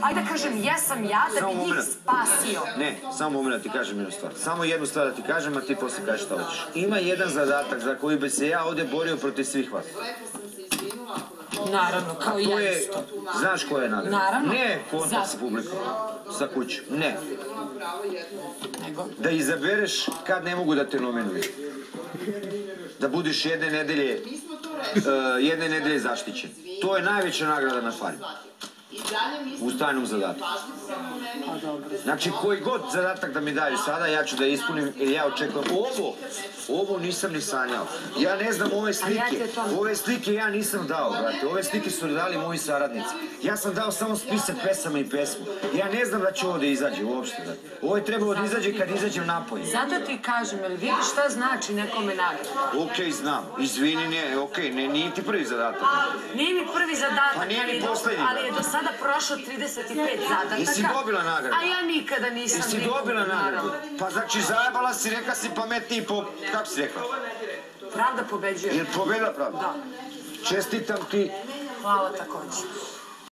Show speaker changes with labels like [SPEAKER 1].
[SPEAKER 1] Ajde da kažem, jesam ja da bi njih spasio.
[SPEAKER 2] Ne, samo moment da ti kažem jednu stvar. Samo jednu stvar da ti kažem, a ti posle kažeš šta hoćeš. Ima jedan zadatak za koji bi se ja ovde borio protiv svih vas.
[SPEAKER 1] Naravno, kao i ja isto.
[SPEAKER 2] Znaš koja je nagrada?
[SPEAKER 1] Naravno.
[SPEAKER 2] Ne kontakt sa publikom, sa kućom, ne.
[SPEAKER 1] Nego?
[SPEAKER 2] Da izabereš kad ne mogu da te nominuju. Da budiš jedne nedelje zaštićen. To je najveća nagrada na farmi. U stajnom zadatku. Znači, koji god zadatak da mi daju sada, ja ću da ispunim, jer ja očekujem ovo nisam ni sanjao. Ja ne znam ove slike ja nisam dao, brate, ove slike su dali moji saradnici. Ja sam dao samo spisak pesama i pesmu. Ja ne znam da će ovo da izađe uopšte, brate. Ovo je trebalo da izađe kad izađem napolje.
[SPEAKER 1] Zato ti kažem, jel vidiš šta znači nekome nagrada?
[SPEAKER 2] Okej, znam, izvini, nije ti prvi zadatak.
[SPEAKER 1] Nije mi prvi zadatak,
[SPEAKER 2] pa nije ni poslednji,
[SPEAKER 1] ali je do sada prošlo 35 zadataka.
[SPEAKER 2] Jesi dobila nagradu?
[SPEAKER 1] A ja nikada nisam.
[SPEAKER 2] Jesi dobila nagradu? Pa znači zajebala si, rekla si pametniji po... Kako si rekla?
[SPEAKER 1] Pravda pobeđuje.
[SPEAKER 2] Je li pobeda pravda?
[SPEAKER 1] Da.
[SPEAKER 2] Čestitam ti.
[SPEAKER 1] Hvala takođe.